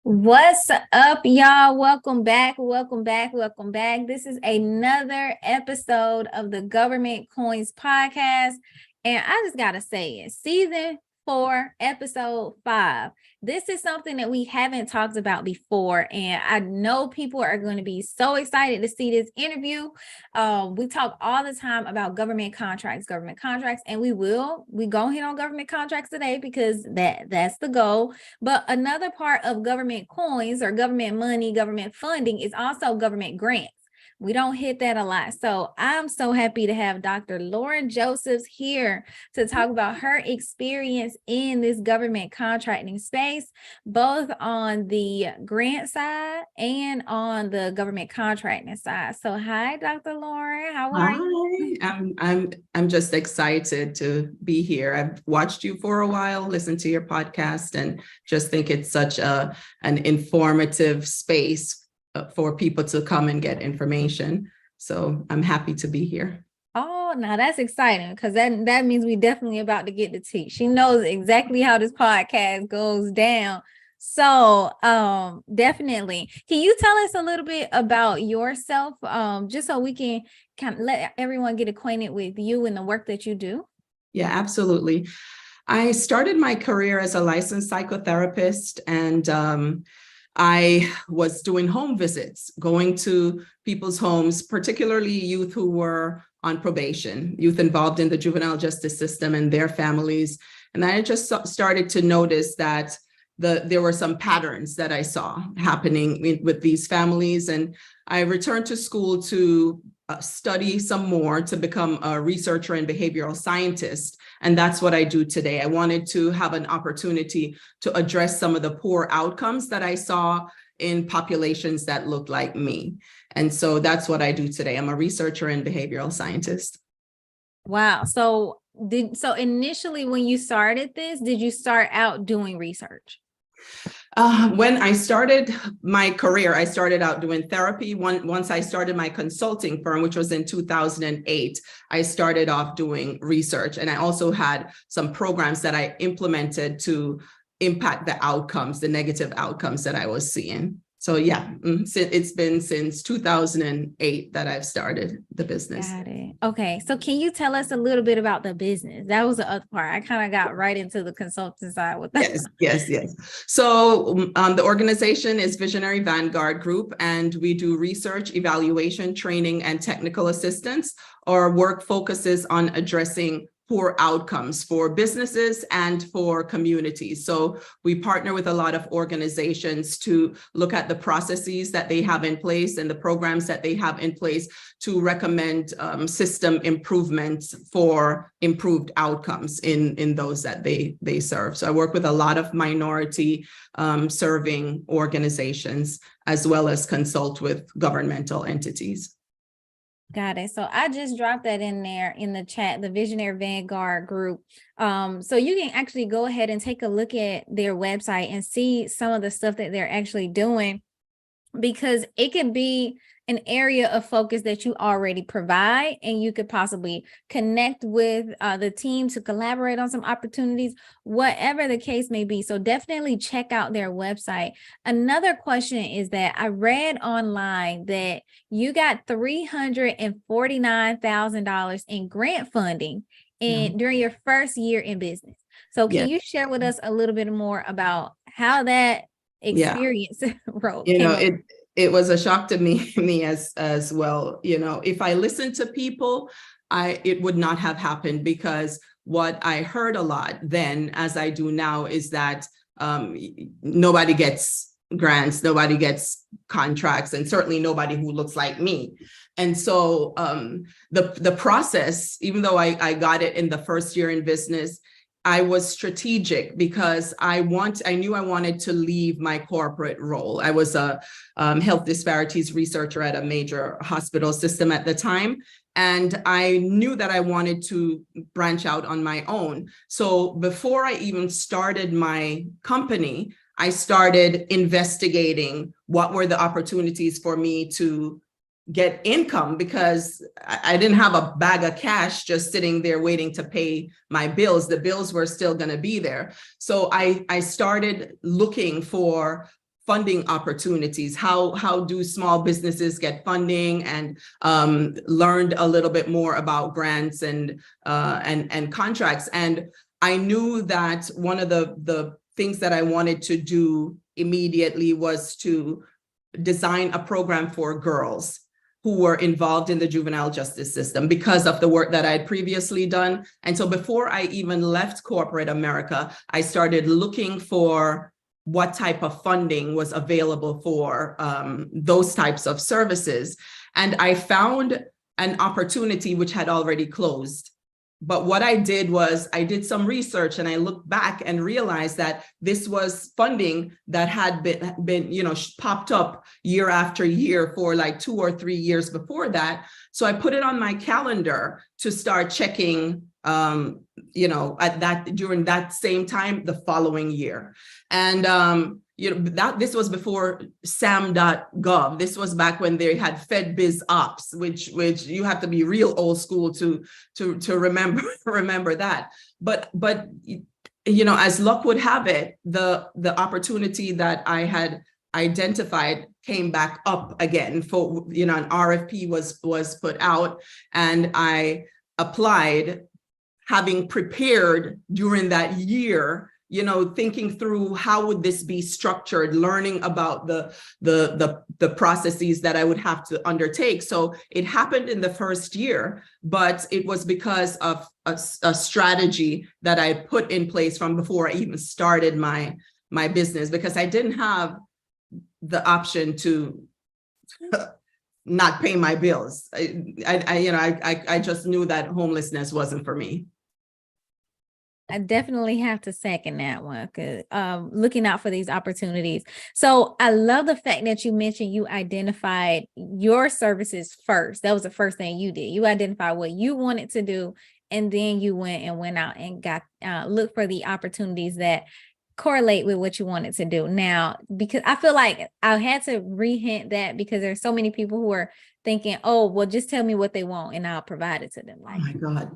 What's up, y'all? Welcome back. Welcome back. Welcome back. This is another episode of the Government Coins podcast. And I just got to say it, season 4, episode 5. This is something that we haven't talked about before. And I know people are going to be so excited to see this interview. We talk all the time about government contracts, and we go ahead on government contracts today because that's the goal. But another part of government coins or government money, government funding is also government grants. We don't hit that a lot. So I'm so happy to have Dr. Lauren Josephs here to talk about her experience in this government contracting space, both on the grant side and on the government contracting side. So hi, Dr. Lauren, how are you? I'm just excited to be here. I've watched you for a while, listened to your podcast, and just think it's such an informative space for people to come and get information. So I'm happy to be here. Oh, now that's exciting because that means we definitely about to get to tea. She knows exactly how this podcast goes down. So definitely. Can you tell us a little bit about yourself, just so we can kind of let everyone get acquainted with you and the work that you do? Yeah, absolutely. I started my career as a licensed psychotherapist, and I was doing home visits, going to people's homes, particularly youth who were on probation, youth involved in the juvenile justice system and their families. And I just started to notice that there were some patterns that I saw happening with these families. And I returned to school to study some more to become a researcher and behavioral scientist. And that's what I do today. I wanted to have an opportunity to address some of the poor outcomes that I saw in populations that look like me. And so that's what I do today. I'm a researcher and behavioral scientist. Wow. So initially when you started this, did you start out doing research? When I started my career, I started out doing therapy. Once I started my consulting firm, which was in 2008, I started off doing research. And I also had some programs that I implemented to impact the outcomes, the negative outcomes that I was seeing. So yeah, it's been since 2008 that I've started the business. Got it. Okay. So can you tell us a little bit about the business? That was the other part. I kind of got right into the consulting side with that. Yes. So the organization is Visionary Vanguard Group, and we do research, evaluation, training, and technical assistance. Our work focuses on addressing poor outcomes for businesses and for communities. So we partner with a lot of organizations to look at the processes that they have in place and the programs that they have in place to recommend system improvements for improved outcomes in those that they serve. So I work with a lot of minority serving organizations, as well as consult with governmental entities. Got it. So I just dropped that in there in the chat, the Visionary Vanguard Group. So you can actually go ahead and take a look at their website and see some of the stuff that they're actually doing, because it can be an area of focus that you already provide, and you could possibly connect with the team to collaborate on some opportunities, whatever the case may be. So definitely check out their website. Another question is that I read online that you got $349,000 in grant funding during your first year in business. So can you share with us a little bit more about how that experience wrote? It was a shock to me as well. If I listened to people, it would not have happened, because what I heard a lot then, as I do now, is that nobody gets grants, nobody gets contracts, and certainly nobody who looks like me. And so the process, even though I got it in the first year in business, I was strategic because I knew I wanted to leave my corporate role. I was a Health Disparities Researcher at a major hospital system at the time, and I knew that I wanted to branch out on my own. So before I even started my company, I started investigating what were the opportunities for me to get income, because I didn't have a bag of cash just sitting there waiting to pay my bills. The bills were still going to be there. So I started looking for funding opportunities. How do small businesses get funding, and learned a little bit more about grants and contracts. And I knew that one of the things that I wanted to do immediately was to design a program for girls who were involved in the juvenile justice system because of the work that I had previously done. And so before I even left corporate America, I started looking for what type of funding was available for those types of services. And I found an opportunity which had already closed. But what I did was I did some research, and I looked back and realized that this was funding that had been popped up year after year for like 2 or 3 years before that. So I put it on my calendar to start checking, during that same time the following year. And this was before sam.gov. This was back when they had FedBiz Ops, which you have to be real old school to remember that. But as luck would have it, the opportunity that I had identified came back up again for an RFP was put out, and I applied, having prepared during that year, thinking through how would this be structured, learning about the processes that I would have to undertake. So it happened in the first year, but it was because of a strategy that I put in place from before I even started my business, because I didn't have the option to not pay my bills. I just knew that homelessness wasn't for me. I definitely have to second that one, because looking out for these opportunities. So I love the fact that you mentioned you identified your services first. That was the first thing you did. You identified what you wanted to do, and then you went out and got look for the opportunities that correlate with what you wanted to do. Now, because I feel like I had to re-hint that, because there's so many people who are thinking, oh, well, just tell me what they want and I'll provide it to them. Oh my God,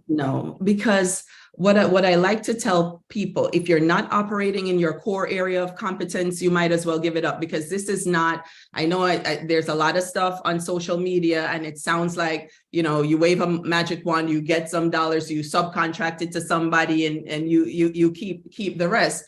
no, because what I like to tell people, if you're not operating in your core area of competence, you might as well give it up, because this is not, I know there's a lot of stuff on social media, and it sounds like, you wave a magic wand, you get some dollars, you subcontract it to somebody, and you keep the rest.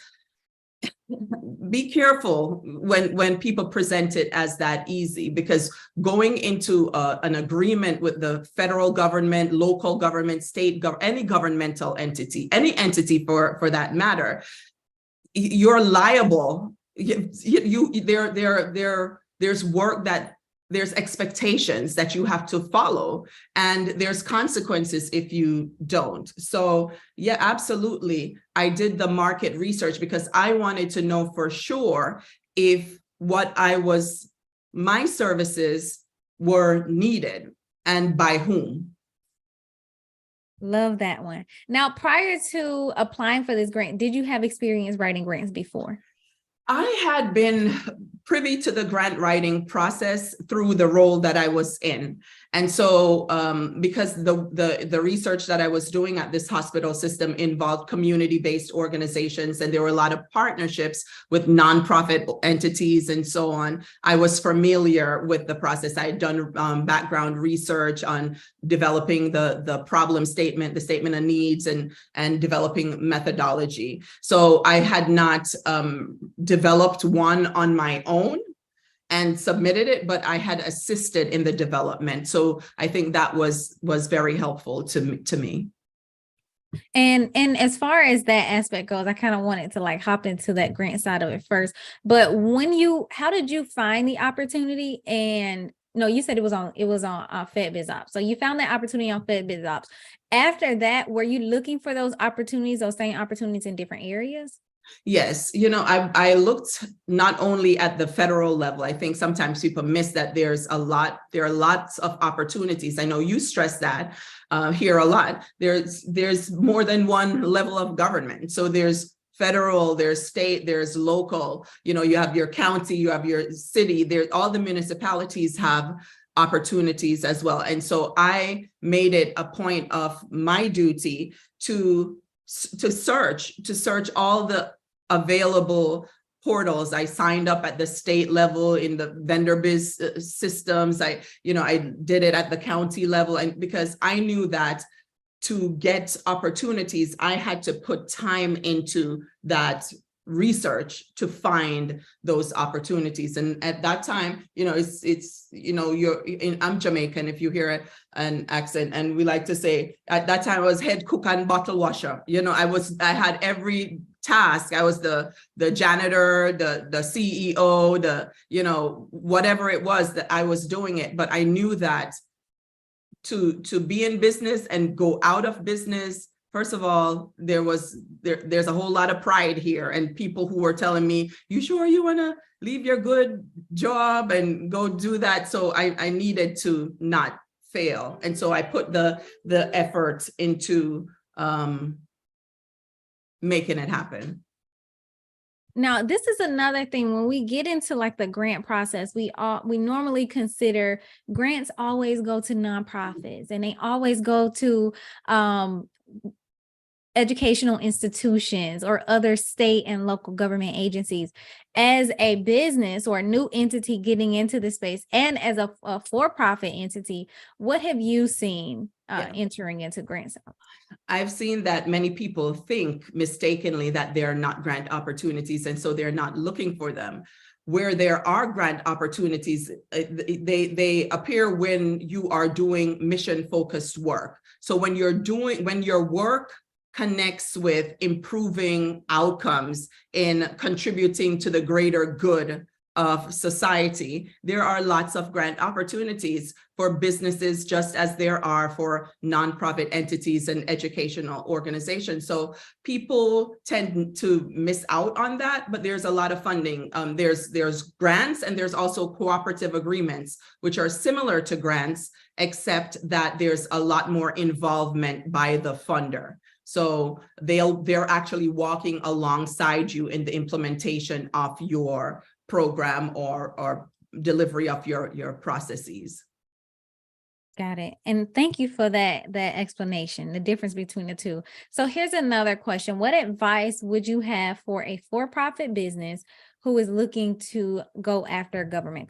Be careful when people present it as that easy, because going into an agreement with the federal government, local government, state any governmental entity, any entity for that matter, you're liable. There's work that there's expectations that you have to follow, and there's consequences if you don't. So yeah, absolutely. I did the market research because I wanted to know for sure if my services were needed and by whom. Love that one. Now, prior to applying for this grant, did you have experience writing grants before? I had been privy to the grant writing process through the role that I was in. And so because the research that I was doing at this hospital system involved community-based organizations, and there were a lot of partnerships with nonprofit entities and so on, I was familiar with the process. I had done background research on developing the problem statement, the statement of needs, and developing methodology. So I had not developed one on my own and submitted it, but I had assisted in the development. So I think that was very helpful to me. And as far as that aspect goes, I kind of wanted to hop into that grant side of it first. But how did you find the opportunity? And no, you said it was on FedBiz Ops. So you found that opportunity on FedBiz Ops. After that, were you looking for those opportunities, those same opportunities in different areas? Yes, I looked not only at the federal level. I think sometimes people miss that there are lots of opportunities. I know you stress that here a lot. There's more than one level of government. So there's federal, there's state, there's local, you have your county, you have your city, all the municipalities have opportunities as well. And so I made it a point of my duty to search all the available portals. I signed up at the state level in the vendor biz systems. I did it at the county level. And because I knew that to get opportunities, I had to put time into that research to find those opportunities. And at that time, I'm Jamaican, if you hear an accent, and we like to say at that time I was head cook and bottle washer. I had every task. I was the janitor, the CEO, whatever it was that I was doing it. But I knew that to be in business and go out of business, first of all, there's a whole lot of pride here, and people who were telling me, "You sure you want to leave your good job and go do that?" So I needed to not fail, and so I put the effort into making it happen. Now, this is another thing. When we get into like the grant process, we normally consider grants always go to nonprofits, and they always go to educational institutions or other state and local government agencies. As a business or a new entity getting into the space, and as a for-profit entity, what have you seen entering into grants? I've seen that many people think mistakenly that they're not grant opportunities, and so they're not looking for them. Where there are grant opportunities, they appear when you are doing mission-focused work. So when your work connects with improving outcomes in contributing to the greater good of society, there are lots of grant opportunities for businesses, just as there are for nonprofit entities and educational organizations. So people tend to miss out on that, but there's a lot of funding. There's grants, and there's also cooperative agreements, which are similar to grants, except that there's a lot more involvement by the funder. So they're actually walking alongside you in the implementation of your program or delivery of your processes. Got it. And thank you for that explanation, the difference between the two. So here's another question. What advice would you have for a for-profit business who is looking to go after government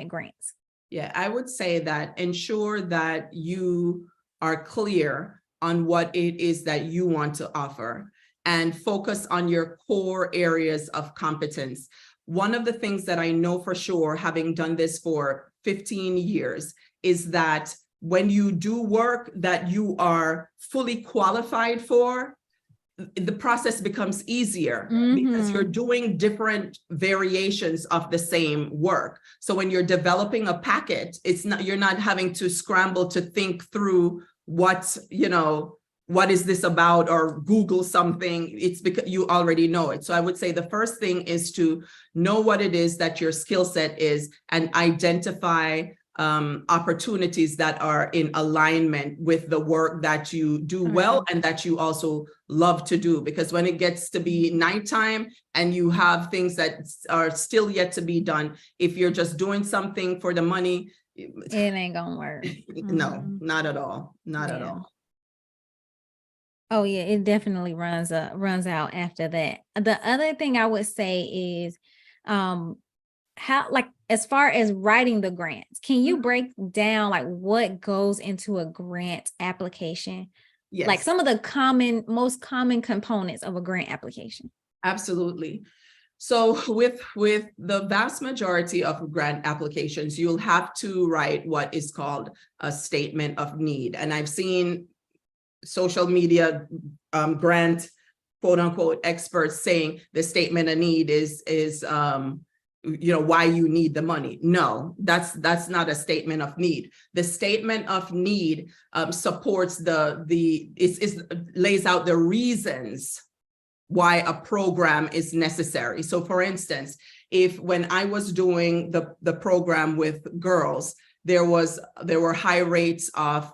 grants? Yeah, I would say that ensure that you are clear on what it is that you want to offer, and focus on your core areas of competence. One of the things that I know for sure, having done this for 15 years, is that when you do work that you are fully qualified for, the process becomes easier because you're doing different variations of the same work. So when you're developing a packet, you're not having to scramble to think through what is this about, or Google something. It's because you already know it. So I would say the first thing is to know what it is that your skill set is, and identify opportunities that are in alignment with the work that you do well and that you also love to do. Because when it gets to be nighttime and you have things that are still yet to be done, if you're just doing something for the money, it ain't gonna work. No, not at all. Not at all. Oh yeah, it definitely runs out after that. The other thing I would say is how, like, as far as writing the grants, can you break down like what goes into a grant application? Yes. Like some of the most common components of a grant application. Absolutely. So with the vast majority of grant applications, you'll have to write what is called a statement of need. And I've seen social media grant quote unquote experts saying the statement of need is why you need the money. No, that's not a statement of need. The statement of need supports lays out the reasons why a program is necessary. So for instance, when I was doing the program with girls, there were high rates of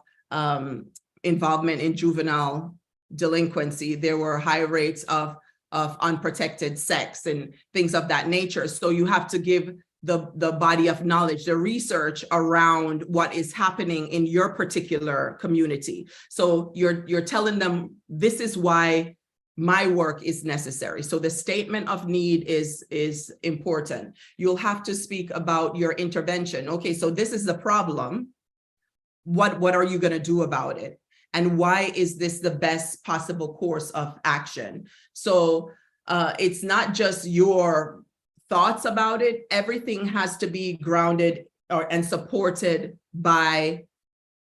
involvement in juvenile delinquency. There were high rates of unprotected sex and things of that nature. So you have to give the body of knowledge, the research around what is happening in your particular community. So you're telling them, this is why my work is necessary. So the statement of need is important. You'll have to speak about your intervention. Okay, so this is the problem. What are you going to do about it? And why is this the best possible course of action? So it's not just your thoughts about it. Everything has to be grounded and supported by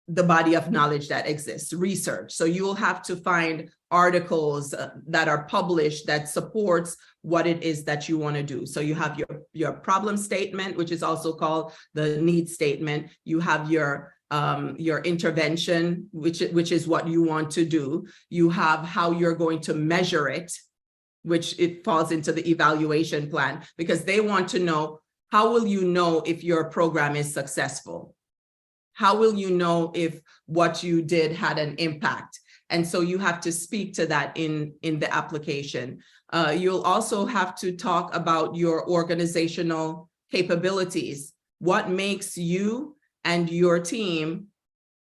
the body of knowledge that exists, research. So you will have to find articles that are published that supports what it is that you want to do. So you have your problem statement, which is also called the need statement. You have your intervention, which is what you want to do. You have how you're going to measure it, which it falls into the evaluation plan, because they want to know, how will you know if your program is successful? How will you know if what you did had an impact? And so you have to speak to that in the application. You'll also have to talk about your organizational capabilities. What makes you and your team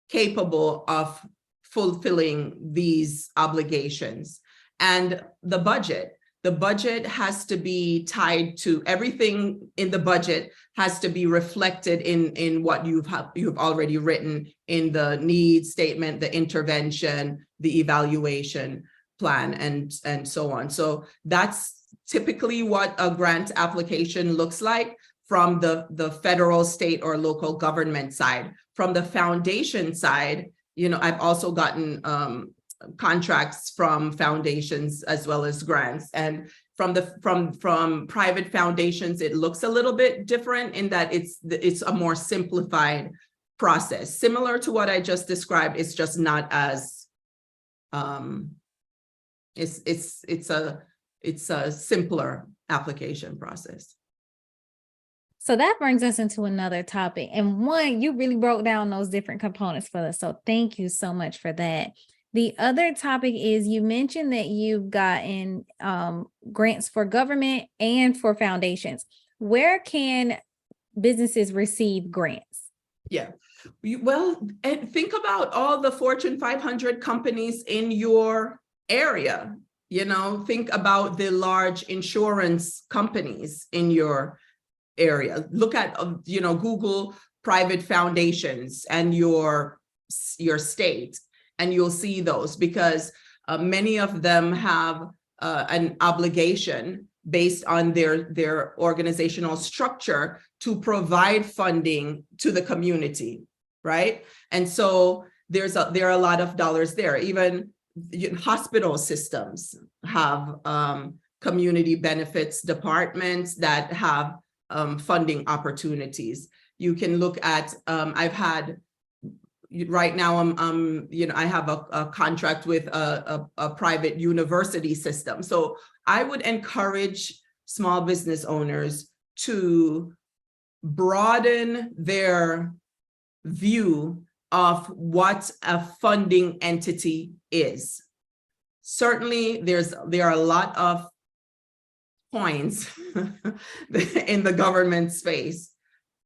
capable of fulfilling these obligations? And the budget. The budget has to be tied to everything in the budget, has to be reflected in what you've already written in the need statement, the intervention, the evaluation plan, and so on. So that's typically what a grant application looks like from the federal, state, or local government side. From the foundation side, I've also gotten contracts from foundations as well as grants, and from private foundations, it looks a little bit different in that it's a more simplified process, similar to what I just described. It's just not as it's a simpler application process. So that brings us into another topic, and one, you really broke down those different components for us, so thank you so much for that. The other topic is, you mentioned that you've gotten grants for government and for foundations. Where can businesses receive grants? Yeah, well, and think about all the Fortune 500 companies in your area. Think about the large insurance companies in your area. Look at, Google private foundations and your state, and you'll see those, because many of them have an obligation based on their organizational structure to provide funding to the community, right? And so there are a lot of dollars there. Even hospital systems have community benefits departments that have funding opportunities. You can look at, right now, I have a contract with a private university system. So I would encourage small business owners to broaden their view of what a funding entity is. Certainly, there are a lot of coins in the government space.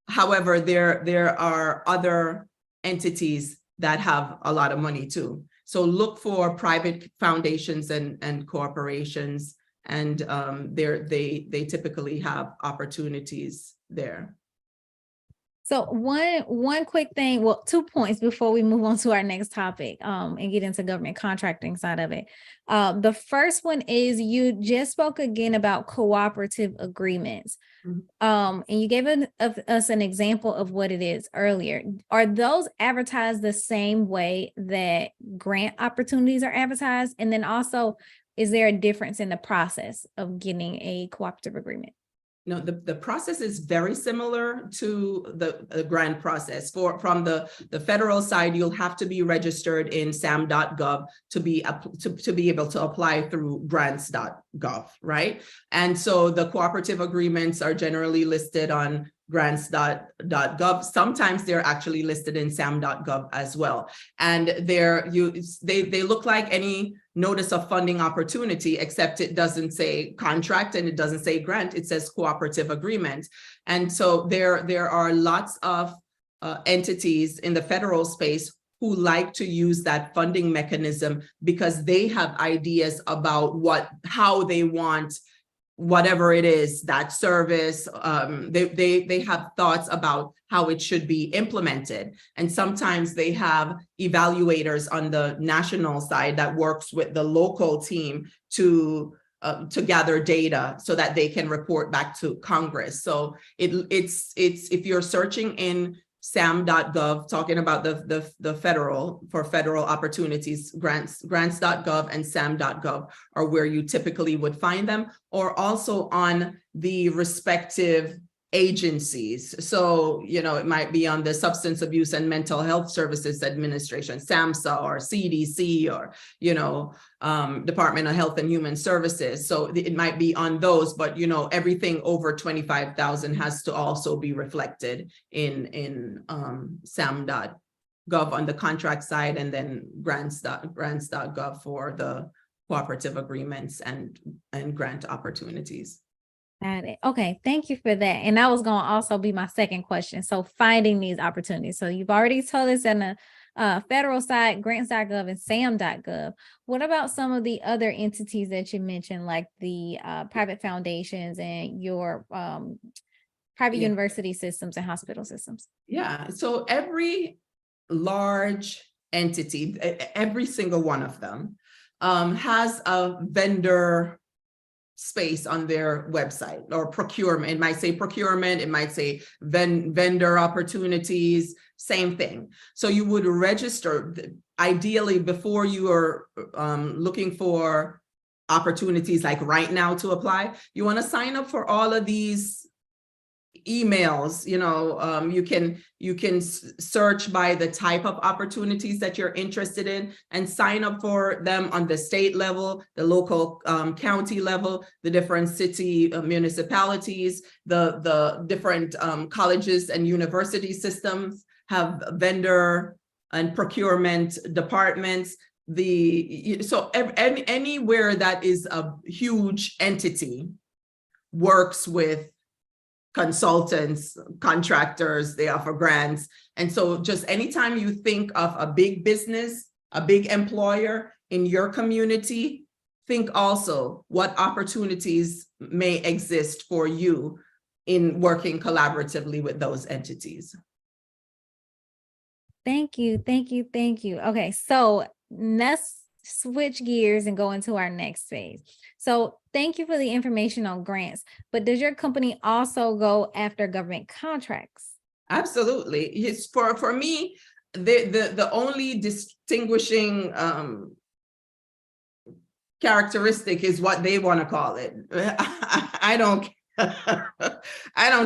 However, there are other entities that have a lot of money too. So look for private foundations and corporations, and they typically have opportunities there. So one quick thing, well, 2 points before we move on to our next topic and get into government contracting side of it. The first one is, you just spoke again about cooperative agreements. And you gave us an example of what it is earlier. Are those advertised the same way that grant opportunities are advertised? And then also, is there a difference in the process of getting a cooperative agreement? No, the process is very similar to the grant process. From the federal side, you'll have to be registered in sam.gov to be able to apply through grants.gov, right? And so the cooperative agreements are generally listed on grants.gov. Sometimes they're actually listed in sam.gov as well. And they look like any notice of funding opportunity, except it doesn't say contract and it doesn't say grant, it says cooperative agreement. And so there are lots of entities in the federal space who like to use that funding mechanism because they have ideas about how they want whatever it is, that service. They have thoughts about how it should be implemented. And sometimes they have evaluators on the national side that works with the local team to gather data so that they can report back to Congress. So it's if you're searching in sam.gov, talking about the federal opportunities, grants.gov and sam.gov are where you typically would find them, or also on the respective agencies. So, it might be on the Substance Abuse and Mental Health Services Administration, SAMHSA, or CDC, or, Department of Health and Human Services. So it might be on those, but, everything over 25,000 has to also be reflected in sam.gov on the contract side, and then grants.gov for the cooperative agreements and grant opportunities. Got it. Okay, thank you for that. And that was going to also be my second question. So finding these opportunities. So you've already told us on the federal side, grants.gov and sam.gov. What about some of the other entities that you mentioned, like the private foundations and your private university systems and hospital systems? Yeah, so every large entity, every single one of them has a vendor space on their website, or procurement. It might say procurement, it might say vendor opportunities, same thing. So you would register, ideally, before you are looking for opportunities like right now to apply, you want to sign up for all of these emails. You can search by the type of opportunities that you're interested in and sign up for them on the state level, the local county level, the different city municipalities, the different colleges and university systems have vendor and procurement departments. Anywhere that is a huge entity works with consultants, contractors, they offer grants. And so just anytime you think of a big business, a big employer in your community, think also what opportunities may exist for you in working collaboratively with those entities. Thank you. Okay, so let's switch gears and go into our next phase. So thank you for the information on grants, but does your company also go after government contracts? Absolutely. It's for me, the only distinguishing characteristic is what they want to call it. I don't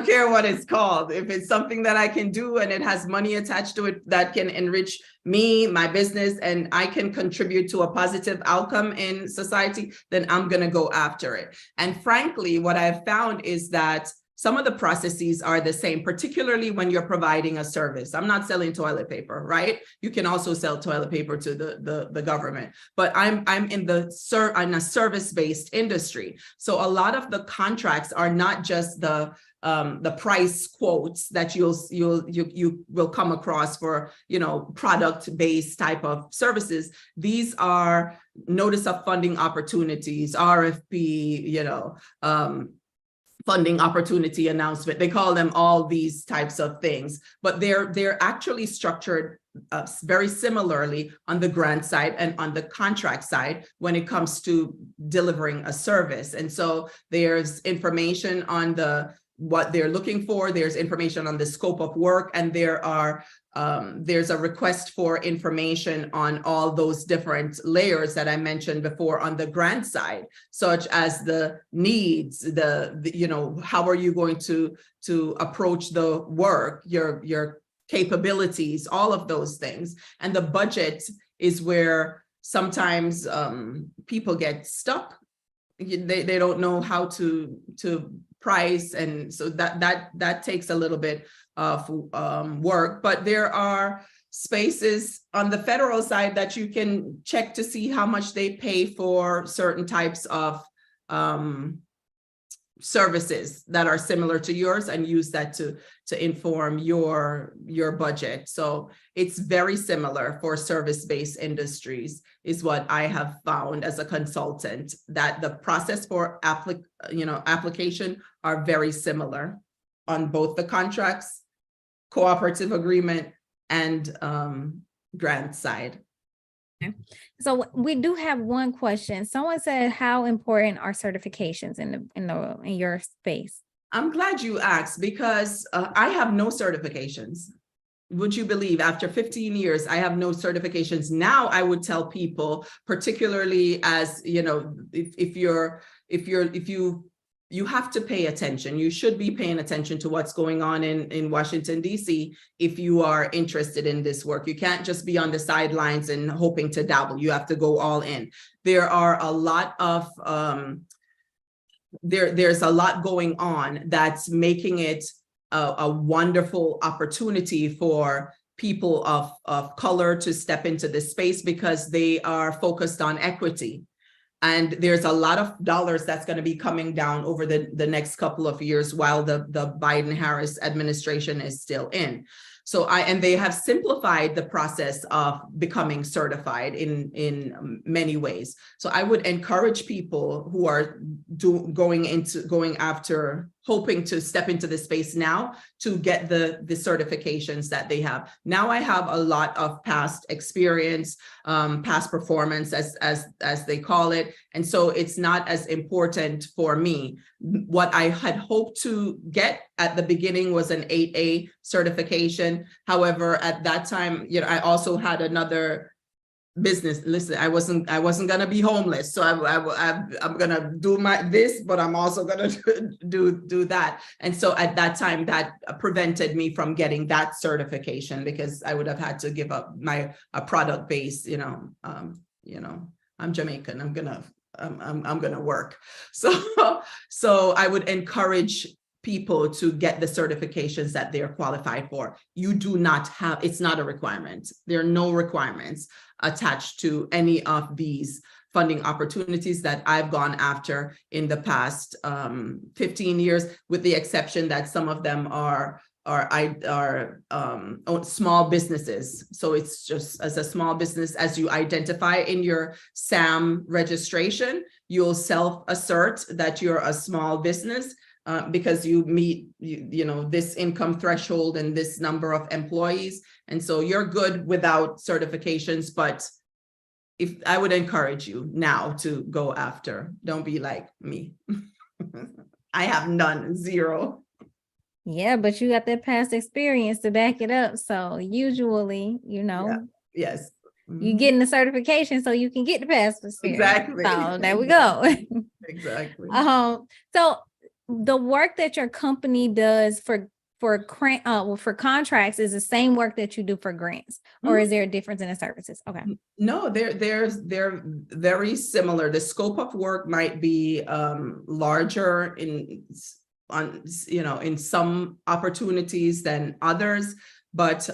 care what it's called. If it's something that I can do and it has money attached to it that can enrich me, my business, and I can contribute to a positive outcome in society, then I'm going to go after it. And frankly, what I've found is that some of the processes are the same, particularly when you're providing a service. I'm not selling toilet paper, right? You can also sell toilet paper to the government, but I'm in a service-based industry. So a lot of the contracts are not just the price quotes that you will come across for, product-based type of services. These are notice of funding opportunities, RFP, funding opportunity announcement. They call them all these types of things, but they're actually structured very similarly on the grant side and on the contract side when it comes to delivering a service. And so there's information on what they're looking for, there's information on the scope of work, and there's a request for information on all those different layers that I mentioned before on the grant side, such as the needs, how are you going to approach the work, your capabilities, all of those things. And the budget is where sometimes people get stuck. They don't know how to price, and so that takes a little bit of work. But there are spaces on the federal side that you can check to see how much they pay for certain types of services that are similar to yours and use that to inform your budget. So it's very similar for service-based industries is what I have found as a consultant, that the process for application are very similar on both the contracts, cooperative agreement, and grant side. So we do have one question. Someone said, how important are certifications in your space? I'm glad you asked, because I have no certifications. Would you believe, after 15 years, I have no certifications. Now I would tell people, particularly as, if you have to pay attention. You should be paying attention to what's going on in Washington, D.C. if you are interested in this work. You can't just be on the sidelines and hoping to dabble. You have to go all in. There are a lot of, there's a lot going on that's making it a wonderful opportunity for people of color to step into this space, because they are focused on equity. And there's a lot of dollars that's going to be coming down over the next couple of years while the Biden-Harris administration is still in. So and they have simplified the process of becoming certified in many ways. So I would encourage people who are hoping to step into this space now to get the certifications that they have. Now I have a lot of past experience, past performance as they call it. And so it's not as important for me. What I had hoped to get at the beginning was an 8A certification. However, at that time, I also had another business. Listen, I wasn't gonna be homeless, so I'm gonna do this, but I'm also gonna do that. And so at that time, that prevented me from getting that certification, because I would have had to give up a product base. I'm Jamaican. I'm gonna work. So I would encourage people to get the certifications that they're qualified for. You do not have, it's not a requirement. There are no requirements attached to any of these funding opportunities that I've gone after in the past 15 years, with the exception that some of them are small businesses. So it's just as a small business, as you identify in your SAM registration, you'll self-assert that you're a small business because you meet this income threshold and this number of employees. And so you're good without certifications, but if I would encourage you now to go after, don't be like me. I have none, zero. Yeah, but you got that past experience to back it up. So usually, Yes. You getting the certification so you can get the past experience. Exactly. So there we go. Exactly. So the work that your company does for contracts is the same work that you do for grants, or is there a difference in the services? Okay. No, they're very similar. The scope of work might be larger in some opportunities than others, but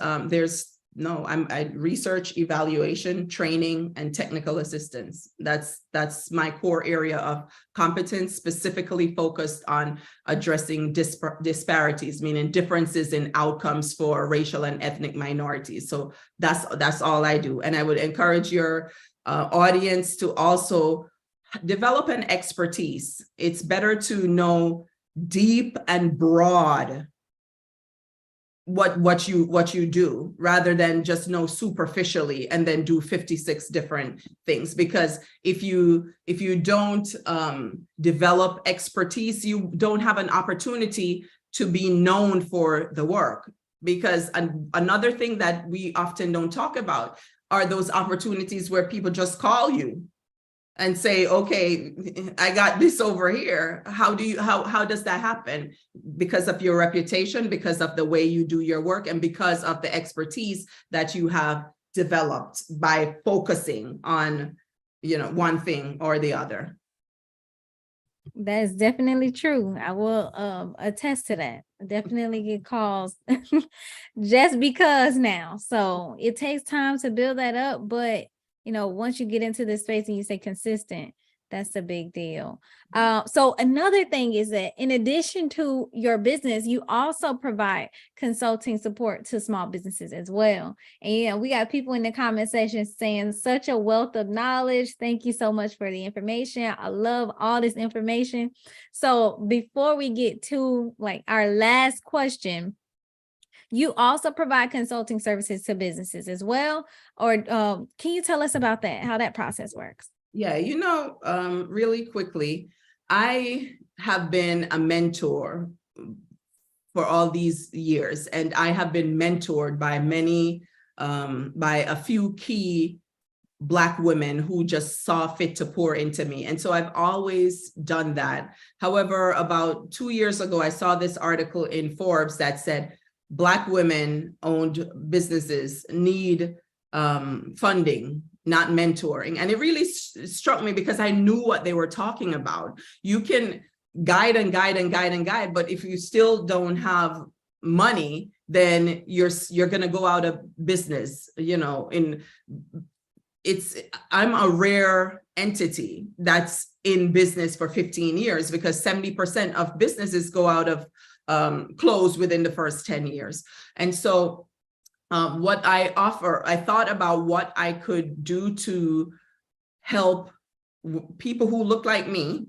I research, evaluation, training, and technical assistance. That's my core area of competence, specifically focused on addressing disparities, meaning differences in outcomes for racial and ethnic minorities. So that's all I do. And I would encourage your audience to also develop an expertise. It's better to know deep and broad what you do, rather than just know superficially and then do 56 different things. Because if you don't develop expertise, you don't have an opportunity to be known for the work. Because another thing that we often don't talk about are those opportunities where people just call you and say, okay, I got this over here. How does that happen? Because of your reputation, because of the way you do your work, and because of the expertise that you have developed by focusing on, one thing or the other. That is definitely true. I will attest to that. I definitely get calls just because now. So it takes time to build that up, but once you get into this space and you stay consistent, That's a big deal. So another thing is that in addition to your business, you also provide consulting support to small businesses as well. And we got people in the comment section saying such a wealth of knowledge. Thank you so much for the information. I love all this information. So before we get to like our last question, you also provide consulting services to businesses as well, or can you tell us about that, how that process works? Yeah, really quickly, I have been a mentor for all these years, and I have been mentored by by a few key Black women who just saw fit to pour into me. And so I've always done that. However, about 2 years ago, I saw this article in Forbes that said Black women-owned businesses need funding, not mentoring. And it really struck me because I knew what they were talking about. You can guide and guide and guide and guide, but if you still don't have money, then you're going to go out of business. I'm a rare entity that's in business for 15 years because 70% of businesses go out of close within the first 10 years. And so what I offer, I thought about what I could do to help people who look like me,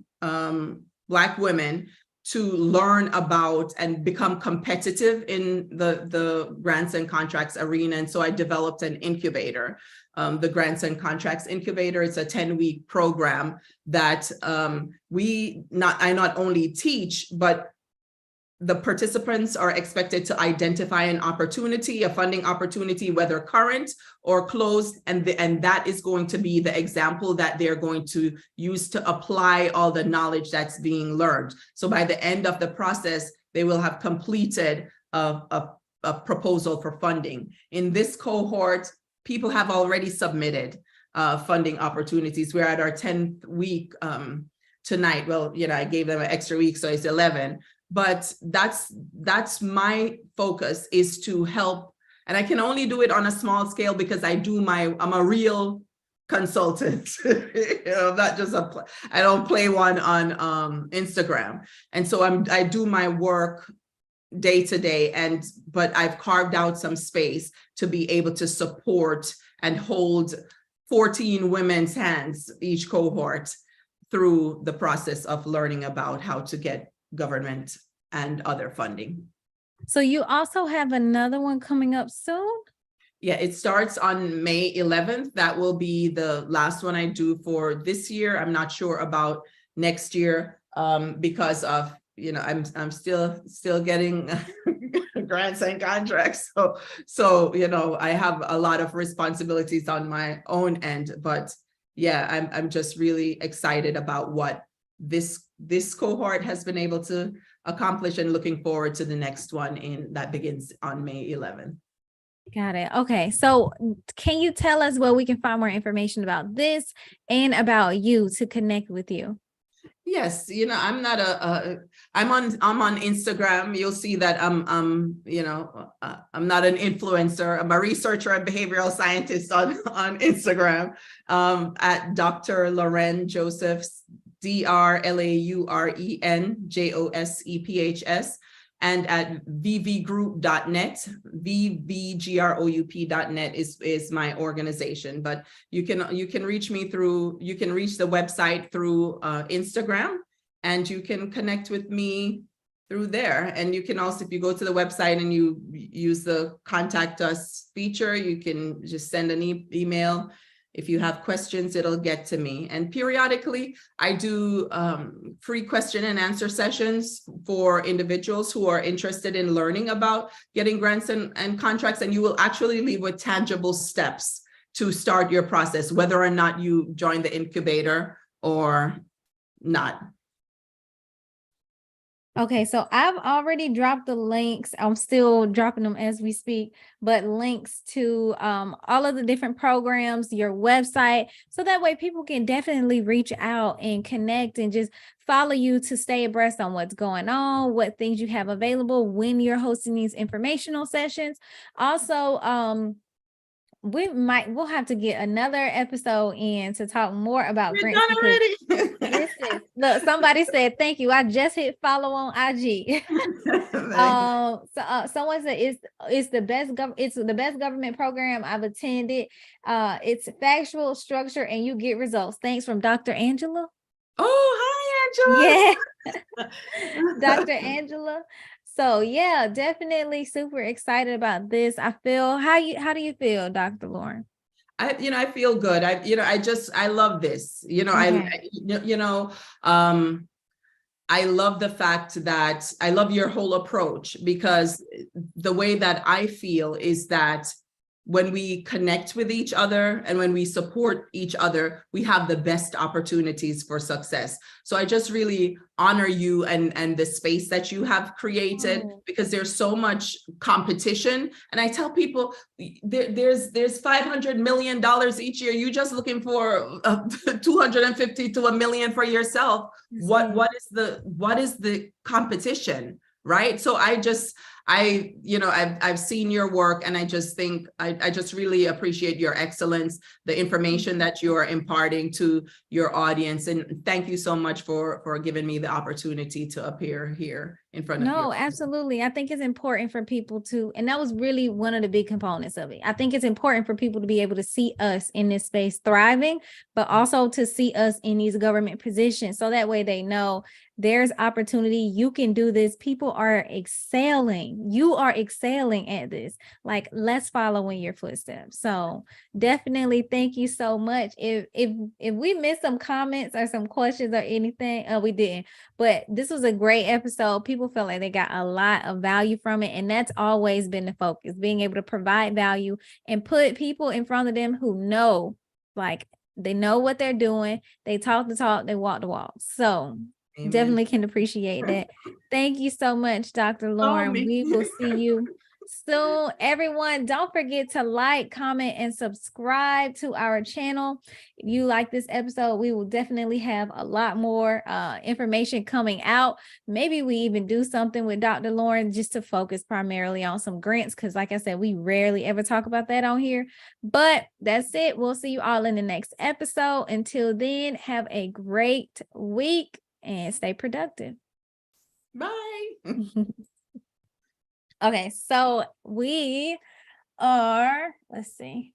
Black women, to learn about and become competitive in the grants and contracts arena. And so I developed an incubator, the Grants and Contracts Incubator. It's a 10-week program that I not only teach, but the participants are expected to identify an opportunity, a funding opportunity, whether current or closed, and that is going to be the example that they're going to use to apply all the knowledge that's being learned. So by the end of the process, they will have completed a proposal for funding. In this cohort, people have already submitted funding opportunities. We're at our 10th week tonight. Well, I gave them an extra week, so it's 11. But that's my focus, is to help. And I can only do it on a small scale because I'm a real consultant. Not just I don't play one on Instagram. And so I do my work day to day, but I've carved out some space to be able to support and hold 14 women's hands, each cohort, through the process of learning about how to get government and other funding. So you also have another one coming up soon? Yeah, it starts on May 11th. That will be the last one I do for this year. I'm not sure about next year because of, I'm still getting grants and contracts. So I have a lot of responsibilities on my own end, but yeah, I'm just really excited about what this cohort has been able to accomplish, and looking forward to the next one that begins on May 11th. Got it. Okay. So can you tell us where we can find more information about this and about you to connect with you? Yes, I'm not I'm on Instagram. You'll see that I'm not an influencer. I'm a researcher and behavioral scientist on Instagram at Dr. Lauren Josephs, DrLaurenJosephs, and at vvgroup.net. vvgroup.net is my organization, but you can reach me you can reach the website through Instagram, and you can connect with me through there. And you can also, if you go to the website and you use the contact us feature, you can just send an email. If you have questions, it'll get to me. And periodically, I do free question and answer sessions for individuals who are interested in learning about getting grants and contracts. And you will actually leave with tangible steps to start your process, whether or not you join the incubator or not. Okay, so I've already dropped the links. I'm still dropping them as we speak, but links to all of the different programs, your website, so that way people can definitely reach out and connect and just follow you to stay abreast on what's going on, what things you have available when you're hosting these informational sessions. Also, we'll have to get another episode in to talk more about We're grants, done because already. look, somebody said thank you. I just hit follow on IG. Someone said it's the best government program I've attended. It's factual, structure, and you get results. Thanks, from Dr. Angela. Oh, hi, Yeah, Angela. Dr. Angela. So yeah, definitely super excited about this. I feel, how do you feel, Dr. Lauren? I feel good. I love this. Okay. I love the fact that I love your whole approach, because the way that I feel is that when we connect with each other and when we support each other, we have the best opportunities for success. So I just really honor you and the space that you have created, because there's so much competition. And I tell people there's $500 million each year. You just looking for 250 to $1 million for yourself. What is the competition, right? So I've seen your work, and I just think I just really appreciate your excellence, the information that you are imparting to your audience. And thank you so much for giving me the opportunity to appear here in front of you. No, absolutely. I think it's important for people to, and that was really one of the big components of it. I think it's important for people to be able to see us in this space thriving, but also to see us in these government positions. So that way they know there's opportunity. You can do this. People are excelling. You are excelling at this. Like, let's follow in your footsteps. So definitely thank you so much. If we missed some comments or some questions or anything, we didn't. But this was a great episode. People felt like they got a lot of value from it. And that's always been the focus, being able to provide value and put people in front of them who know, like, they know what they're doing. They talk the talk, they walk the walk. So Amen. definitely can appreciate that. Thank you so much, Dr. Lauren. We will see you soon. Everyone, don't forget to like, comment, and subscribe to our channel. If you like this episode, we will definitely have a lot more information coming out. Maybe we even do something with Dr. Lauren just to focus primarily on some grants, because like I said, we rarely ever talk about that on here. But that's it. We'll see you all in the next episode. Until then, have a great week and stay productive. Bye. Okay, so we are, let's see.